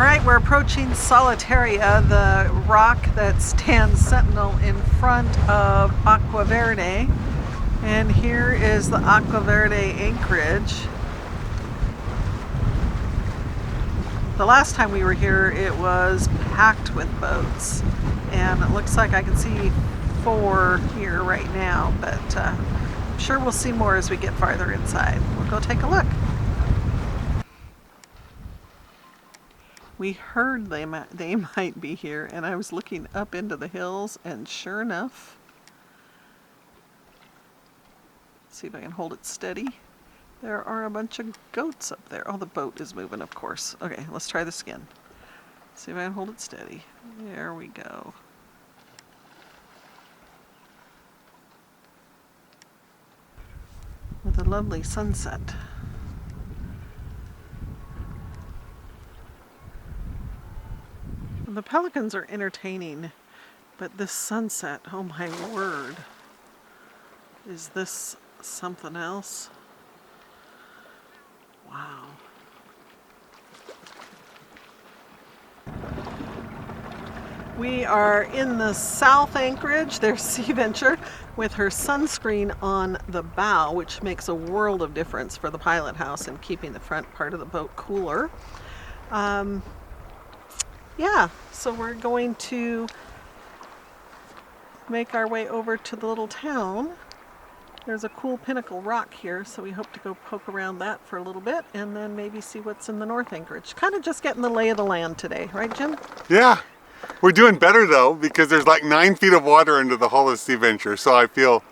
Alright, we're approaching Solitaria, the rock that stands sentinel in front of Aqua Verde. And here is the Aqua Verde Anchorage. The last time we were here, it was packed with boats. And it looks like I can see 4 here right now, but I'm sure we'll see more as we get farther inside. We'll go take a look. We heard they might be here, and I was looking up into the hills, and sure enough, let's see if I can hold it steady. There are a bunch of goats up there. Oh, the boat is moving, of course. Okay, let's try this again. See if I can hold it steady. There we go. With a lovely sunset. The pelicans are entertaining, but this sunset, oh my word. Is this something else? Wow. We are in the South Anchorage. There's Sea Venture with her sunscreen on the bow, which makes a world of difference for the pilot house and keeping the front part of the boat cooler. Yeah, so we're going to make our way over to the little town. There's a cool Pinnacle rock here, so we hope to go poke around that for a little bit and then maybe see what's in the North Anchorage. Kind of just getting the lay of the land today, right, Jim? Yeah, we're doing better though, because there's like 9 feet of water into the hull of Sea Venture, so I feel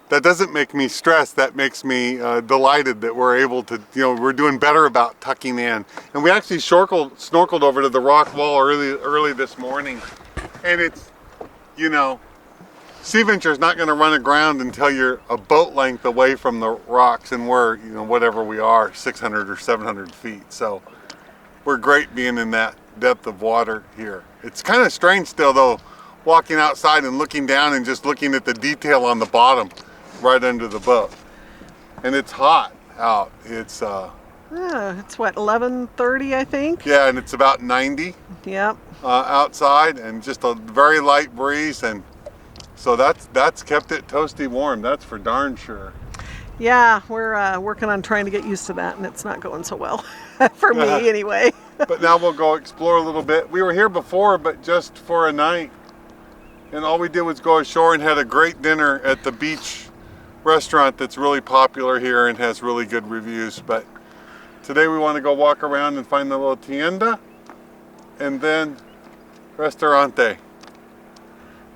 that doesn't make me stressed. That makes me delighted that we're able to, we're doing better about tucking in. And we actually snorkeled over to the rock wall early this morning. And it's, Sea Venture is not going to run aground until you're a boat length away from the rocks, and we're, whatever we are, 600 or 700 feet. So we're great being in that depth of water here. It's kind of strange still though, walking outside and looking down and just looking at the detail on the bottom right under the boat. And it's hot out. It's it's what, 11:30 I think? Yeah, and it's about 90. Yep. Outside, and just a very light breeze, and so that's kept it toasty warm, that's for darn sure. Yeah, we're working on trying to get used to that, and it's not going so well for me anyway. But now we'll go explore a little bit. We were here before, but just for a night, and all we did was go ashore and had a great dinner at the beach restaurant that's really popular here and has really good reviews. But today we want to go walk around and find the little tienda and then restaurante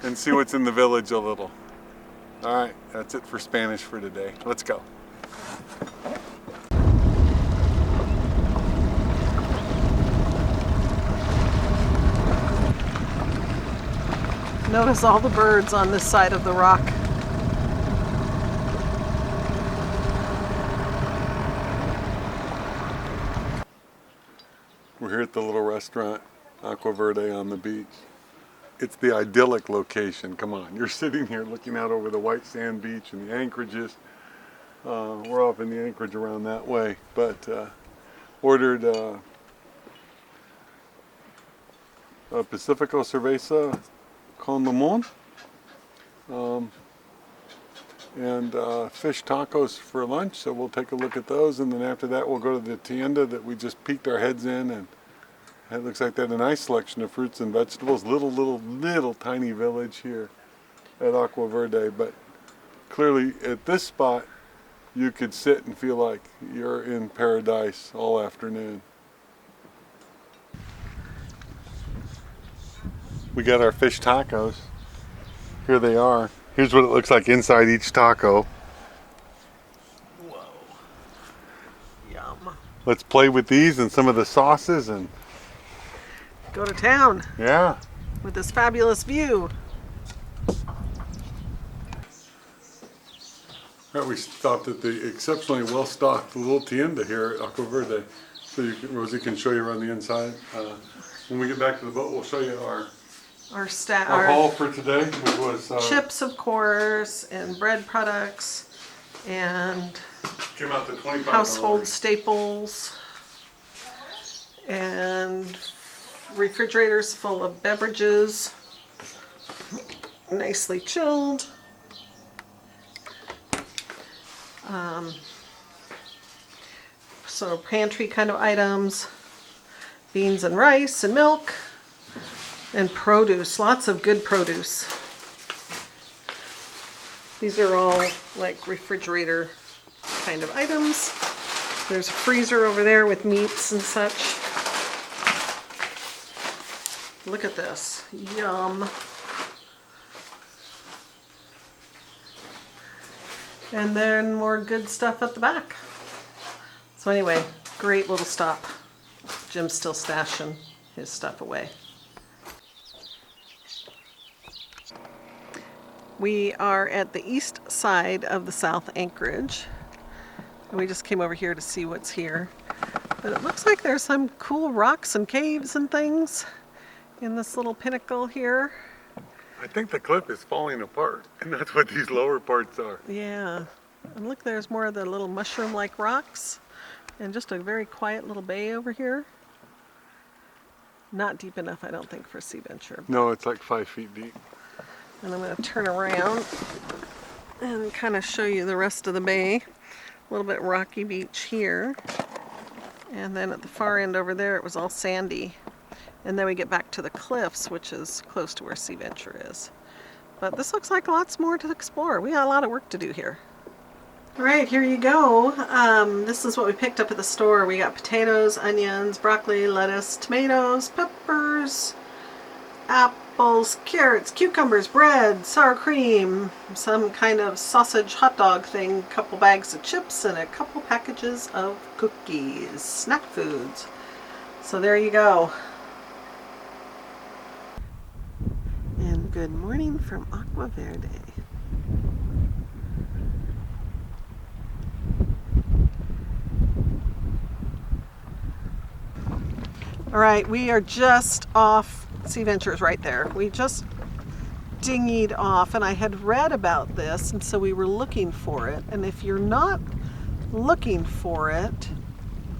and see what's in the village a little. All right, that's it for Spanish for today. Let's go. Notice all the birds on this side of the rock. We're here at the little restaurant, Aqua Verde on the beach. It's the idyllic location. Come on, you're sitting here looking out over the white sand beach and the anchorages. We're off in the Anchorage around that way, but ordered a Pacifico Cerveza con limon and fish tacos for lunch, so we'll take a look at those, and then after that we'll go to the tienda that we just peeked our heads in, and it looks like they had a nice selection of fruits and vegetables. Little tiny village here at Aqua Verde, but clearly at this spot you could sit and feel like you're in paradise all afternoon. We got our fish tacos. Here they are. Here's what it looks like inside each taco. Whoa. Yum. Let's play with these and some of the sauces and go to town. Yeah. With this fabulous view. Right, we stopped at the exceptionally well-stocked little tienda here at Aqua Verde. So Rosie can show you around the inside. When we get back to the boat, we'll show you our haul for today, which was chips, of course, and bread products, and came out to $25. household staples. And refrigerators full of beverages, nicely chilled. So pantry kind of items, beans and rice and milk, and produce, lots of good produce. These are all like refrigerator kind of items. There's a freezer over there with meats and such. Look at this, yum. And then more good stuff at the back. So anyway, great little stop. Jim's still stashing his stuff away. We are at the east side of the South Anchorage. And we just came over here to see what's here. But it looks like there's some cool rocks and caves and things in this little pinnacle here. I think the cliff is falling apart, and that's what these lower parts are. Yeah. And look, there's more of the little mushroom-like rocks. And just a very quiet little bay over here. Not deep enough, I don't think, for Sea Venture. No, it's like 5 feet deep. And I'm going to turn around and kind of show you the rest of the bay. A little bit rocky beach here. And then at the far end over there, it was all sandy. And then we get back to the cliffs, which is close to where Sea Venture is. But this looks like lots more to explore. We got a lot of work to do here. All right, here you go. This is what we picked up at the store. We got potatoes, onions, broccoli, lettuce, tomatoes, peppers, apples, carrots, cucumbers, bread, sour cream, some kind of sausage hot dog thing, a couple bags of chips, and a couple packages of cookies, snack foods. So there you go. And good morning from Aqua Verde. All right, we are just off. Sea Venture's right there. We just dinghied off, and I had read about this, and so we were looking for it. And if you're not looking for it,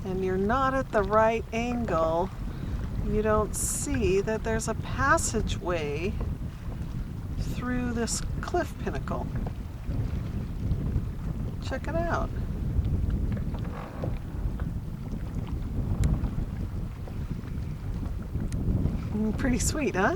and you're not at the right angle, you don't see that there's a passageway through this cliff pinnacle. Check it out. Pretty sweet, huh?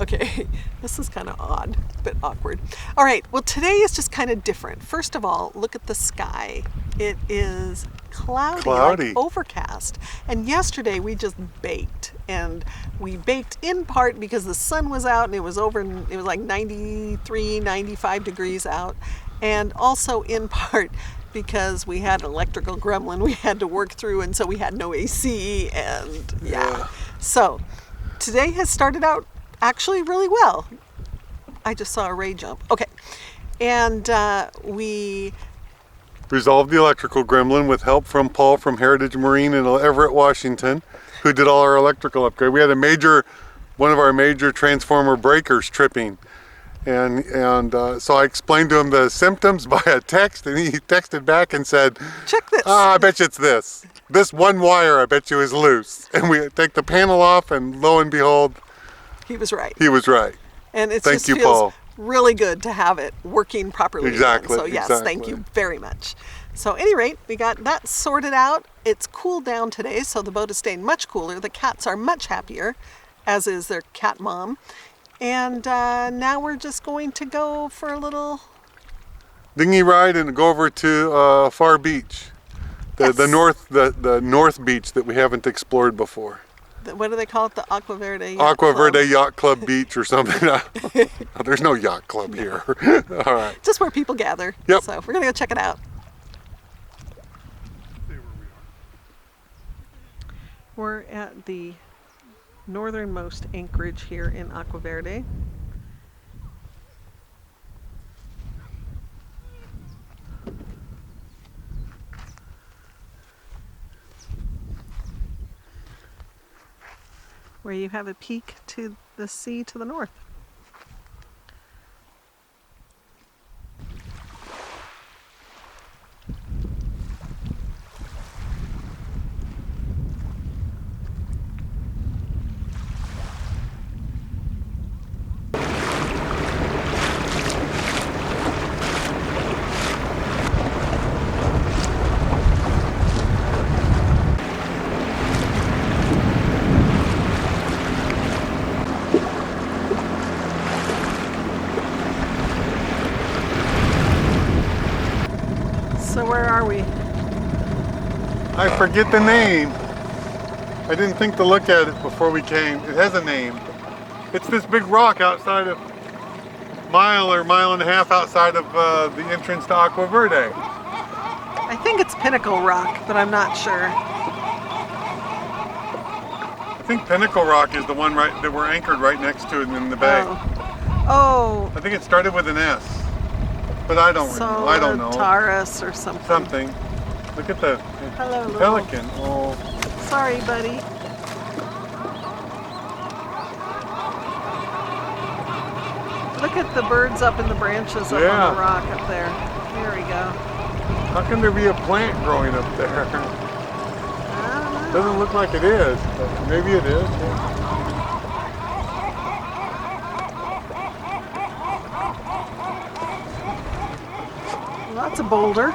Okay, this is kind of odd, a bit awkward. All right, well today is just kind of different. First of all, look at the sky. It is cloudy. Like overcast. And yesterday we just baked. And we baked in part because the sun was out and it was like 93, 95 degrees out. And also in part because we had an electrical gremlin we had to work through, and so we had no AC, and yeah. So today has started out actually really well. I just saw a ray jump. Okay. And we resolved the electrical gremlin with help from Paul from Heritage Marine in Everett, Washington, who did all our electrical upgrade. We had one of our major transformer breakers tripping. And so I explained to him the symptoms by a text, and he texted back and said, check this. I bet you it's this. This one wire I bet you is loose. And we take the panel off, and lo and behold, he was right. He was right. And it Thank just you, feels Paul. Really good to have it working properly. Exactly. Again. So yes, exactly. Thank you very much. So at any rate, we got that sorted out. It's cooled down today, so the boat is staying much cooler. The cats are much happier, as is their cat mom. And now we're just going to go for a little dinghy ride and go over to Far Beach, the north beach that we haven't explored before. What do they call it? The Aqua Verde Yacht Aqua Club? Verde Yacht Club Beach or something. There's no yacht club here. All right. Just where people gather. Yep. So we're gonna go check it out. We're at the northernmost anchorage here in Aqua Verde. Where you have a peek to the sea to the north. where are we? I forget the name. I didn't think to look at it before we came. It has a name. It's this big rock outside of mile or mile and a half outside of the entrance to Aqua Verde. I think it's Pinnacle Rock, but I'm not sure. I think Pinnacle Rock is the one right that we're anchored right next to it in the bay. Oh. I think it started with an S, but I don't know. I don't know. Taurus or something. Something. Look at the Hello, pelican. Oh. Sorry, buddy. Look at the birds up in the branches up on the rock up there. Here we go. How can there be a plant growing up there? I don't know. Doesn't look like it is, but maybe it is. Well, that's a boulder.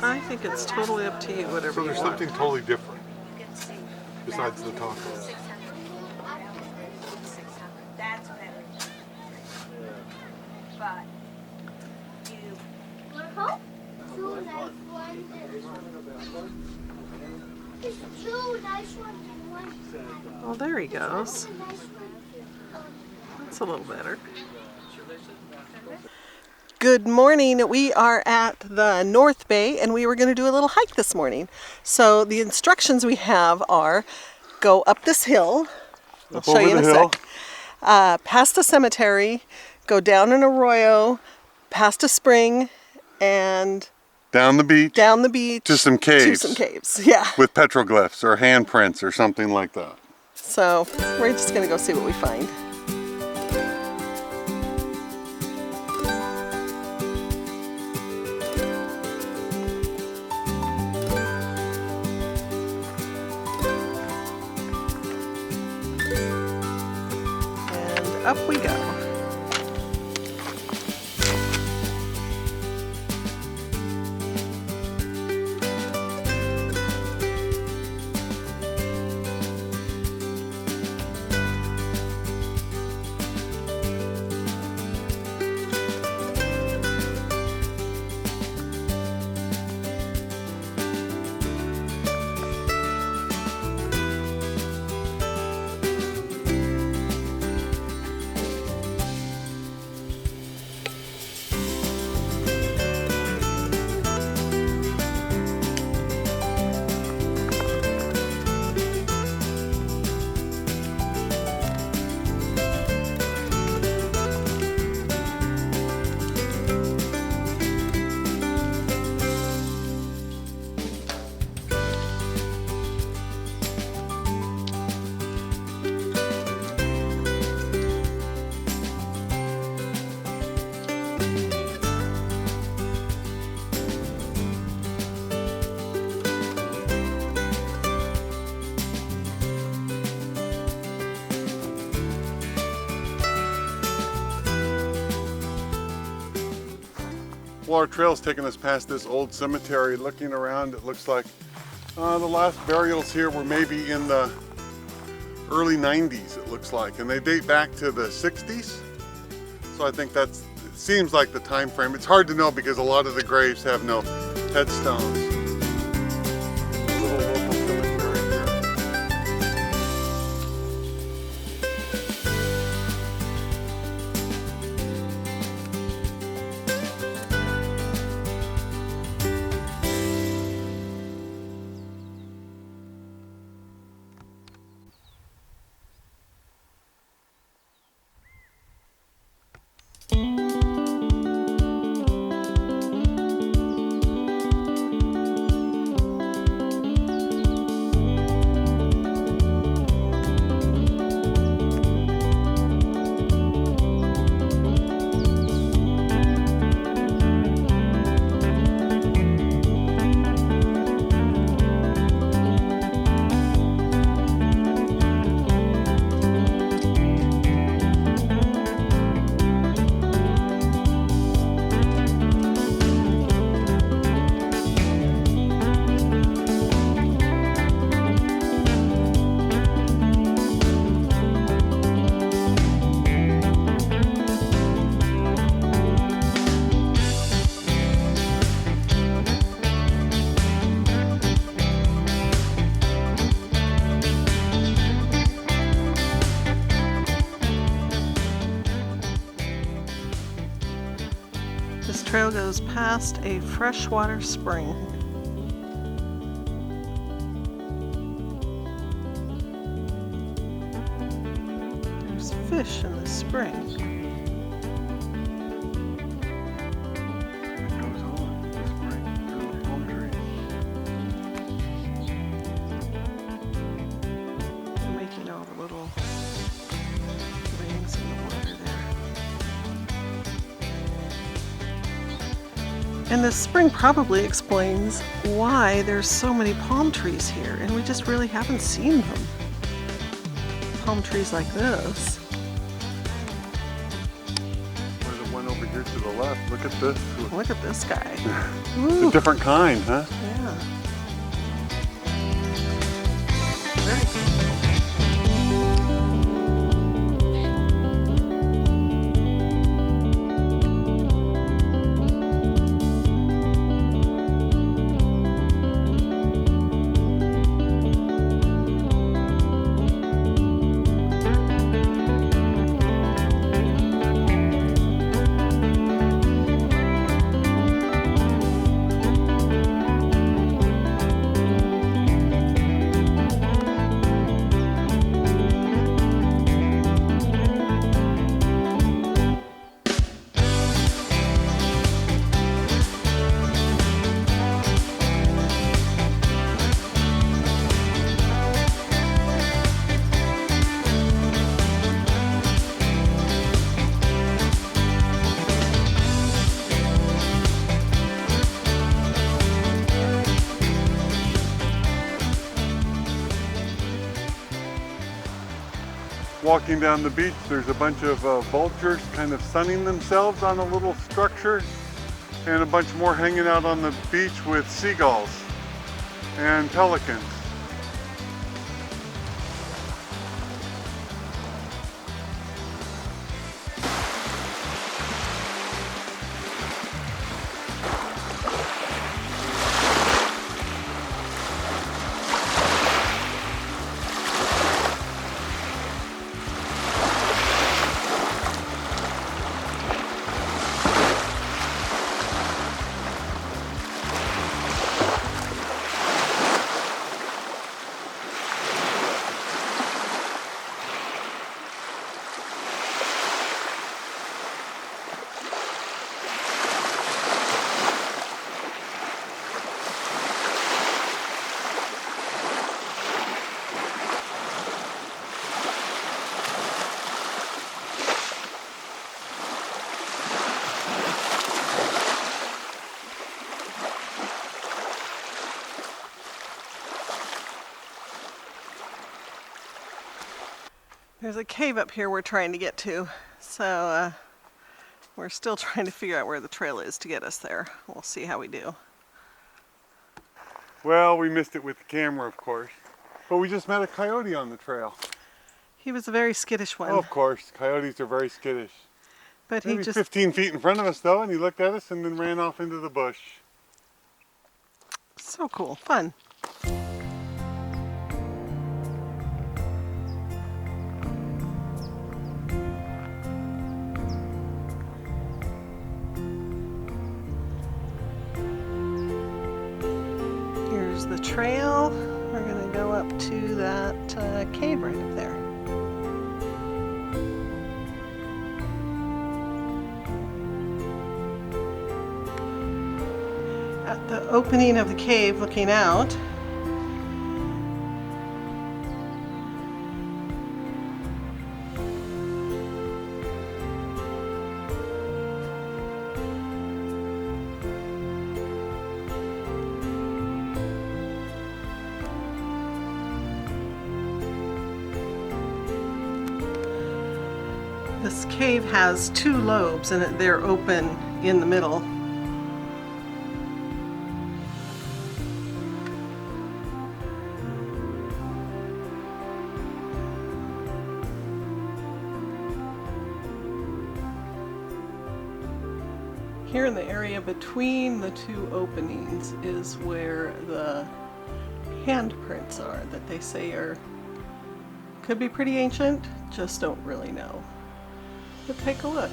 I think it's totally up to you, whatever So you there's want. something totally different besides the tacos. That's better. But you. Two nice ones. There's two nice ones and one. Well, there he goes. That's a little better. Good morning. We are at the North Bay and we were going to do a little hike this morning. So the instructions we have are go up this hill. I'll show you in a sec. Past a cemetery, go down an arroyo, past a spring, and Down the beach. down the beach To some caves. To some caves, yeah. With petroglyphs or handprints or something like that. So we're just going to go see what we find. Up we go. Well, our trail's taking us past this old cemetery. Looking around, it looks like the last burials here were maybe in the early 90s, it looks like. And they date back to the 60s. So I think it seems like the time frame. It's hard to know because a lot of the graves have no headstones. Little local cemetery here. trail goes past a freshwater spring. There's fish in the spring. It goes on this spring through the palm trees. They're making all the little rings in the water there. And this spring probably explains why there's so many palm trees here, and we just really haven't seen them. Palm trees like this. Or the one over here to the left. Look at this. Look at this guy. It's Ooh, a different kind, huh? yeah. Very cool. Walking down the beach, there's a bunch of vultures kind of sunning themselves on a little structure, and a bunch more hanging out on the beach with seagulls and pelicans. There's a cave up here we're trying to get to, so we're still trying to figure out where the trail is to get us there. We'll see how we do. Well, we missed it with the camera, of course. But we just met a coyote on the trail. He was a very skittish one. Oh, of course, coyotes are very skittish. But he Maybe just 15 feet in front of us though, and he looked at us and then ran off into the bush. so cool, fun. Here's the trail. We're gonna go up to that cave right up there. At the opening of the cave, looking out, this cave has two lobes and they're open in the middle. Here in the area between the two openings is where the handprints are that they say could be pretty ancient, just don't really know. But take a look.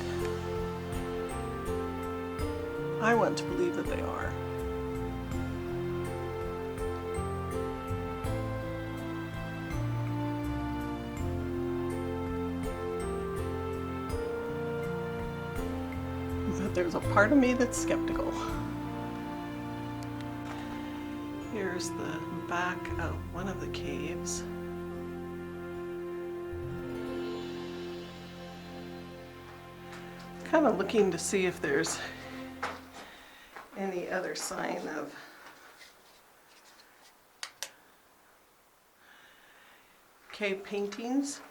I want to believe that they are. But there's a part of me that's skeptical. Here's the back of one of the caves. Kind of looking to see if there's any other sign of cave paintings.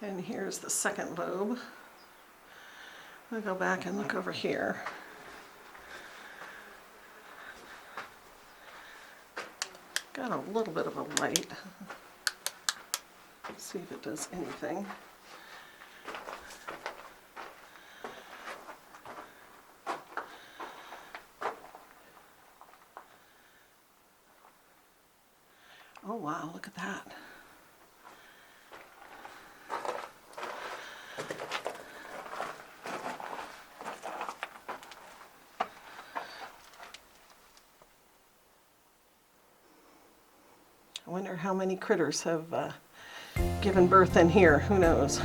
And here's the second lobe. I'll go back and look over here. Got a little bit of a light. Let's see if it does anything. Oh wow, look at that. I wonder how many critters have given birth in here. Who knows?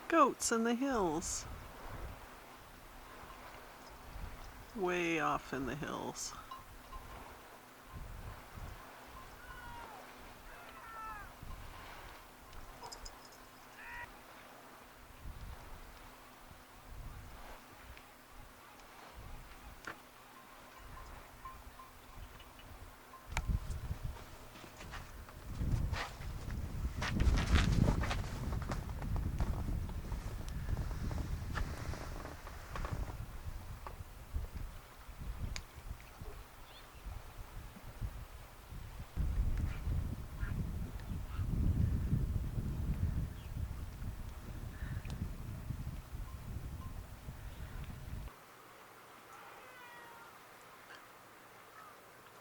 Goats in the hills. Way off in the hills.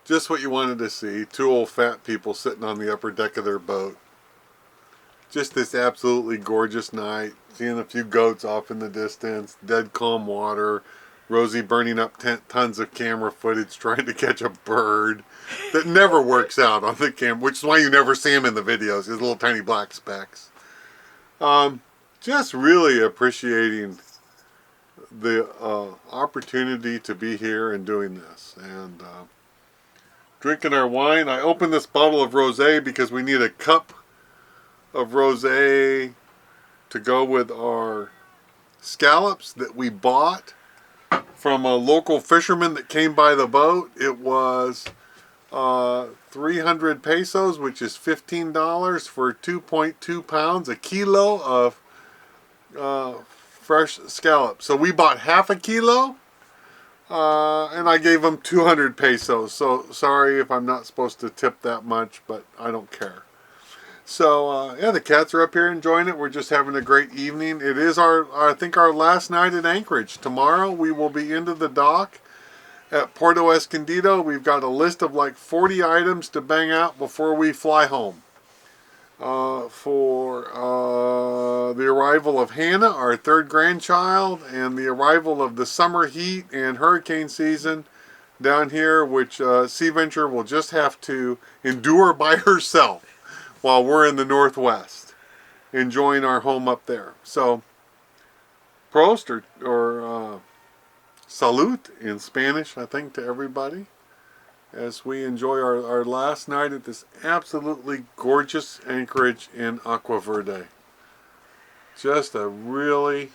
Just what you wanted to see. Two old fat people sitting on the upper deck of their boat. Just this absolutely gorgeous night. Seeing a few goats off in the distance. Dead calm water. Rosie burning up tons of camera footage trying to catch a bird that never works out on the camera, which is why you never see him in the videos. His little tiny black specks. Just really appreciating the opportunity to be here and doing this. And drinking our wine. I opened this bottle of rosé because we need a cup of rosé to go with our scallops that we bought from a local fisherman that came by the boat. It was 300 pesos, which is $15 for 2.2 pounds, a kilo of fresh scallops. So we bought half a kilo. And I gave them 200 pesos. So sorry if I'm not supposed to tip that much, but I don't care. So yeah, the cats are up here enjoying it. We're just having a great evening. It is I think our last night at Anchorage. Tomorrow we will be into the dock at Puerto Escondido. We've got a list of like 40 items to bang out before we fly home. For the arrival of Hannah, our third grandchild, and the arrival of the summer heat and hurricane season down here, which Sea Venture will just have to endure by herself while we're in the Northwest, enjoying our home up there. So, prost or salute in Spanish, I think, to everybody, as we enjoy our last night at this absolutely gorgeous Anchorage in Aqua Verde. Just a really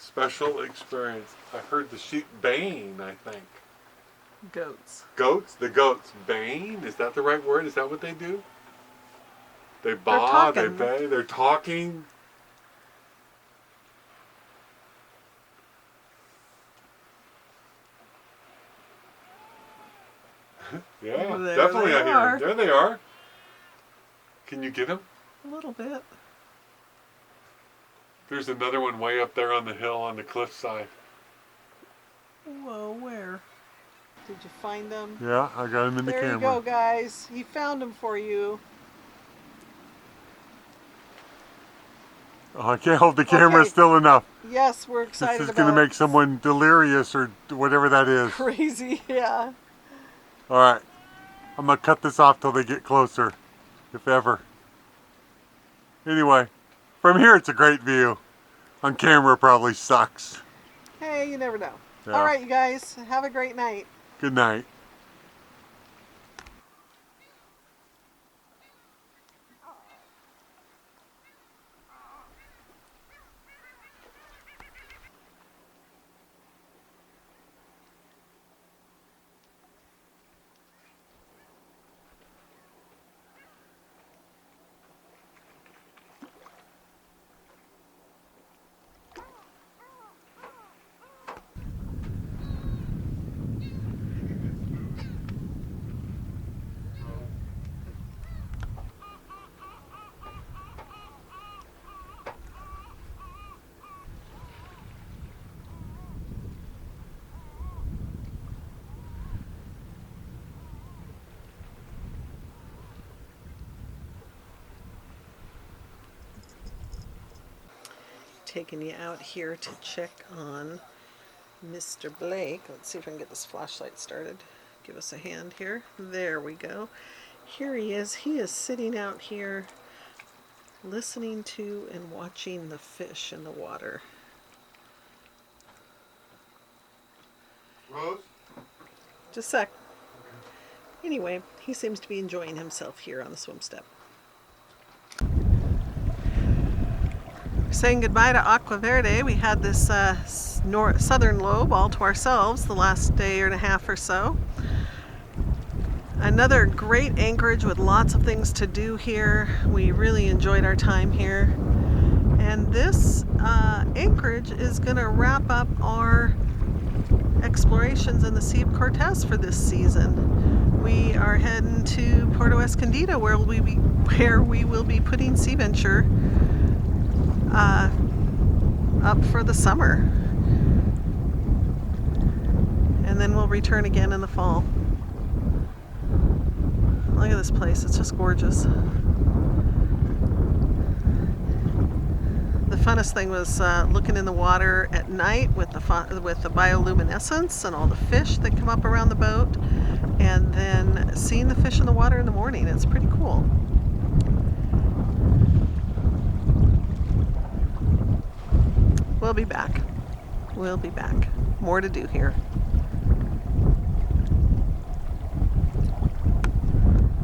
Special experience. I heard the sheep baying, I think. Goats. Goats? The goats baying? Is that the right word? Is that what they do? They baa, they talking. bay, they're talking. Yeah, There definitely they I hear are. them. There they are. Can you get them? A little bit. There's another one way up there on the hill on the cliffside. Whoa, where? Did you find them? Yeah, I got him in the There camera. you go, guys. He found them for you. Oh, I can't hold the camera Okay. still enough. Yes, we're This excited is about going to make someone delirious or whatever that is. crazy. Yeah. All right, I'm going to cut this off till they get closer, if ever. Anyway, from here it's a great view. On camera probably sucks. Hey, you never know. Yeah. All right, you guys. Have a great night. Good night. Taking you out here to check on Mr. Blake. Let's see if I can get this flashlight started. Give us a hand here. There we go. Here he is. He is sitting out here listening to and watching the fish in the water. Rose? Just a sec. Anyway, he seems to be enjoying himself here on the swim step. Saying goodbye to Aqua Verde. We had this southern lobe all to ourselves the last day and a half or so. Another great anchorage with lots of things to do here. We really enjoyed our time here. And this anchorage is going to wrap up our explorations in the Sea of Cortez for this season. We are heading to Puerto Escondido where we will be putting Sea Venture up for the summer, and then we'll return again in the fall. Look at this place, it's just gorgeous. The funnest thing was looking in the water at night with the bioluminescence and all the fish that come up around the boat, and then seeing the fish in the water in the morning. It's pretty cool. We'll be back. We'll be back. More to do here.